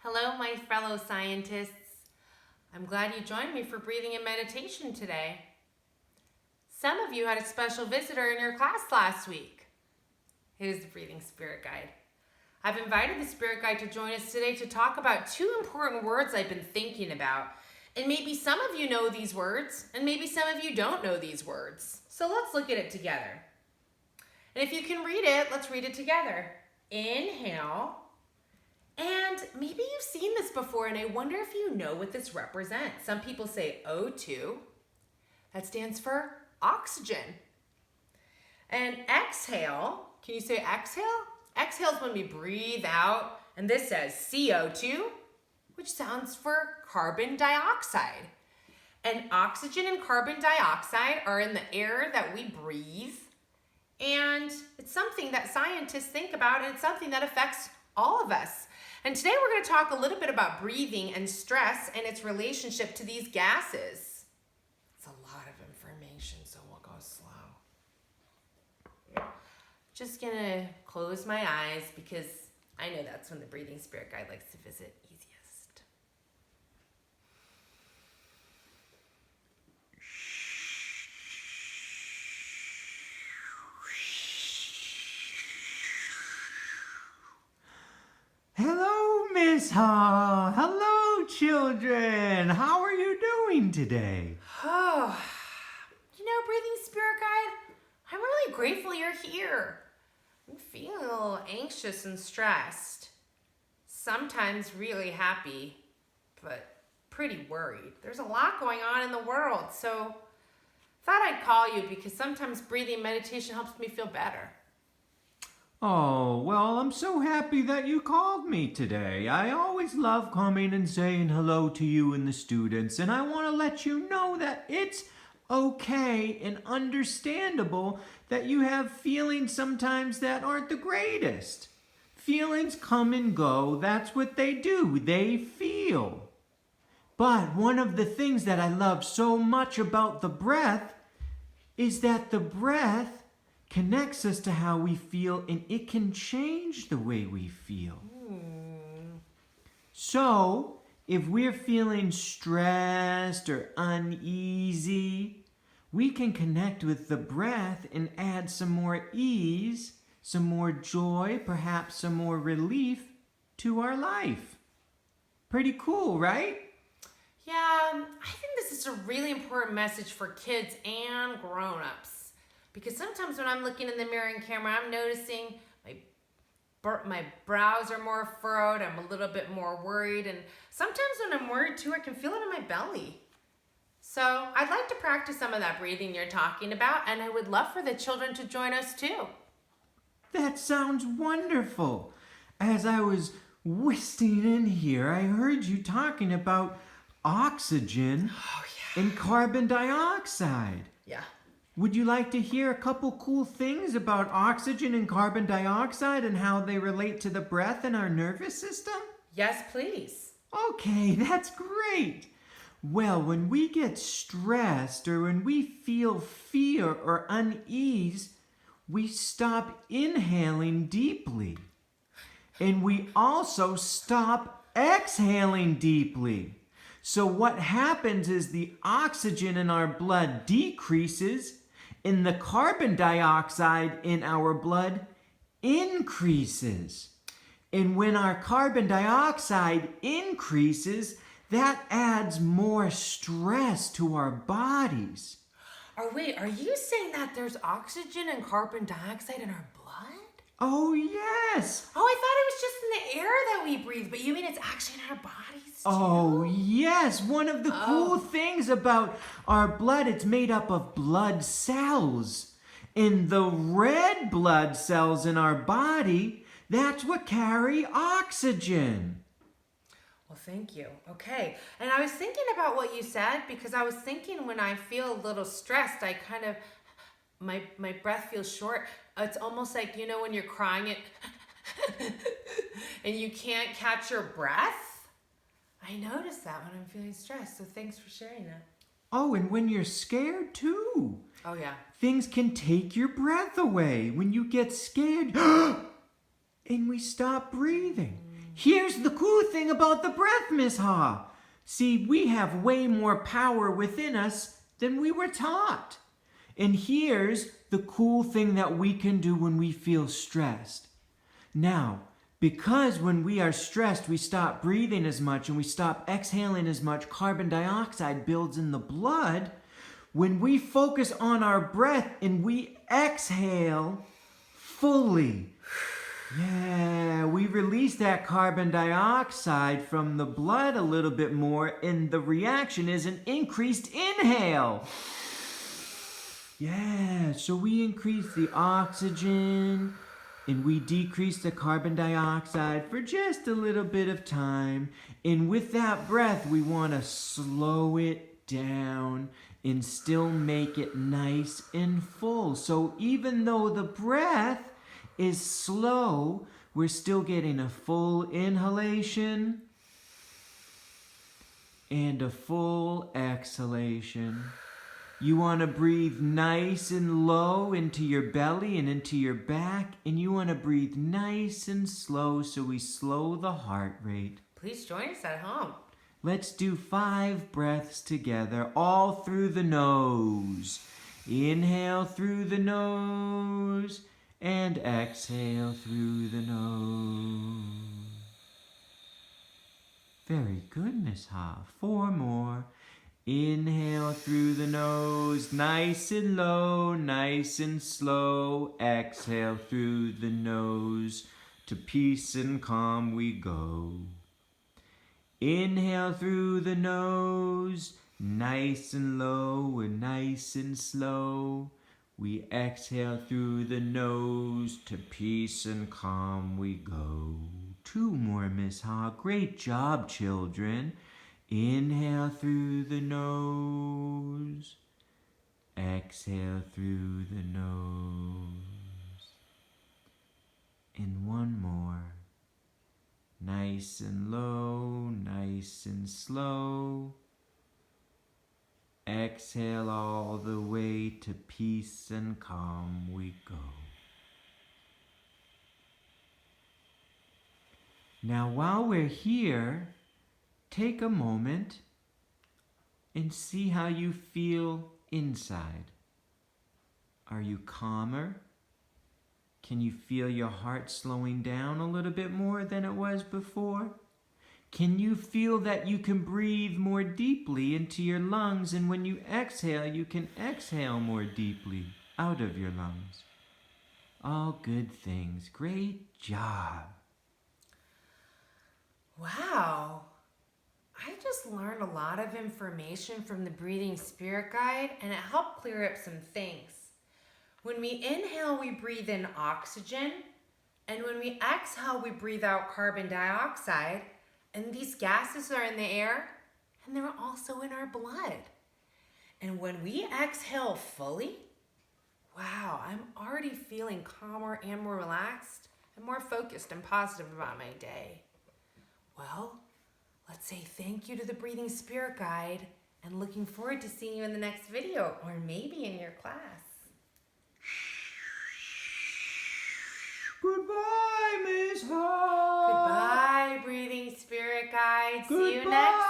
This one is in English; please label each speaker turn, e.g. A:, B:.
A: Hello, my fellow scientists. I'm glad you joined me for breathing and meditation today. Some of you had a special visitor in your class last week. It is the Breathing Spirit Guide. I've invited the Spirit Guide to join us today to talk about two important words I've been thinking about. And maybe some of you know these words, and maybe some of you don't know these words. So let's look at it together. And if you can read it, let's read it together. Inhale. And maybe you've seen this before, and I wonder if you know what this represents. Some people say O2. That stands for oxygen. And exhale, can you say exhale? Exhale is when we breathe out, and this says CO2, which sounds for carbon dioxide. And oxygen and carbon dioxide are in the air that we breathe, and it's something that scientists think about, and it's something that affects all of us. And today we're going to talk a little bit about breathing and stress and its relationship to these gases. It's a lot of information, so we'll go slow. Just going to close my eyes because I know that's when the Breathing Spirit Guide likes to visit easiest.
B: Hello, Miss Ha. Hello, children. How are you doing today?
A: Oh, Breathing Spirit Guide, I'm really grateful you're here. I'm feeling a little anxious and stressed. Sometimes really happy, but pretty worried. There's a lot going on in the world, so thought I'd call you because sometimes breathing meditation helps me feel better.
B: Oh, well, I'm so happy that you called me today. I always love coming and saying hello to you and the students, and I want to let you know that it's okay and understandable that you have feelings sometimes that aren't the greatest. Feelings come and go. That's what they do. They feel. But one of the things that I love so much about the breath is that the breath connects us to how we feel, and it can change the way we feel. So, if we're feeling stressed or uneasy, we can connect with the breath and add some more ease, some more joy, perhaps some more relief to our life. Pretty cool, right?
A: Yeah, I think this is a really important message for kids and grown-ups. Because sometimes when I'm looking in the mirror and camera, I'm noticing my brows are more furrowed. I'm a little bit more worried. And sometimes when I'm worried too, I can feel it in my belly. So I'd like to practice some of that breathing you're talking about. And I would love for the children to join us too.
B: That sounds wonderful. As I was whistling in here, I heard you talking about oxygen and carbon dioxide.
A: Yeah.
B: Would you like to hear a couple cool things about oxygen and carbon dioxide and how they relate to the breath in our nervous system?
A: Yes, please.
B: Okay, that's great. Well, when we get stressed or when we feel fear or unease, we stop inhaling deeply. And we also stop exhaling deeply. So what happens is the oxygen in our blood decreases and the carbon dioxide in our blood increases. And when our carbon dioxide increases, that adds more stress to our bodies.
A: Are you saying that there's oxygen and carbon dioxide in our blood?
B: Oh, yes.
A: Oh, I thought it was just in the air that we breathe, but you mean it's actually in our bodies too?
B: Oh, yes. One of the cool things about our blood, it's made up of blood cells. And the red blood cells in our body, that's what carry oxygen.
A: Well, thank you. Okay. And I was thinking about what you said because I was thinking when I feel a little stressed, I kind of, my breath feels short. It's almost like, when you're crying it and you can't catch your breath. I notice that when I'm feeling stressed, so thanks for sharing that.
B: Oh, and when you're scared too.
A: Oh, yeah.
B: Things can take your breath away when you get scared and we stop breathing. Here's the cool thing about the breath, Miss Ha. See, we have way more power within us than we were taught. And here's the cool thing that we can do when we feel stressed. Now, because when we are stressed, we stop breathing as much and we stop exhaling as much carbon dioxide builds in the blood. When we focus on our breath and we exhale fully, we release that carbon dioxide from the blood a little bit more, and the reaction is an increased inhale. So we increase the oxygen and we decrease the carbon dioxide for just a little bit of time. And with that breath, we want to slow it down and still make it nice and full. So even though the breath is slow, we're still getting a full inhalation and a full exhalation. You want to breathe nice and low into your belly and into your back, and you want to breathe nice and slow so we slow the heart rate.
A: Please join us at home.
B: Let's do 5 breaths together, all through the nose. Inhale through the nose and exhale through the nose. Very good, Miss Ha. 4 more. Inhale through the nose, nice and low, nice and slow. Exhale through the nose, to peace and calm we go. Inhale through the nose, nice and low and nice and slow. We exhale through the nose, to peace and calm we go. 2 more, Miss Ha. Great job, children. Inhale through the nose. Exhale through the nose. And 1 more. Nice and low, nice and slow. Exhale all the way to peace and calm we go. Now while we're here, take a moment and see how you feel inside. Are you calmer? Can you feel your heart slowing down a little bit more than it was before? Can you feel that you can breathe more deeply into your lungs, and when you exhale, you can exhale more deeply out of your lungs? All good things. Great job.
A: Wow. I just learned a lot of information from the Breathing Spirit Guide, and it helped clear up some things. When we inhale, we breathe in oxygen, and when we exhale, we breathe out carbon dioxide, and these gases are in the air, and they're also in our blood. And when we exhale fully, wow, I'm already feeling calmer and more relaxed and more focused and positive about my day. Well, let's say thank you to the Breathing Spirit Guide, and looking forward to seeing you in the next video, or maybe in your class.
B: Goodbye, Miss Ha.
A: Goodbye, Breathing Spirit Guide. See you next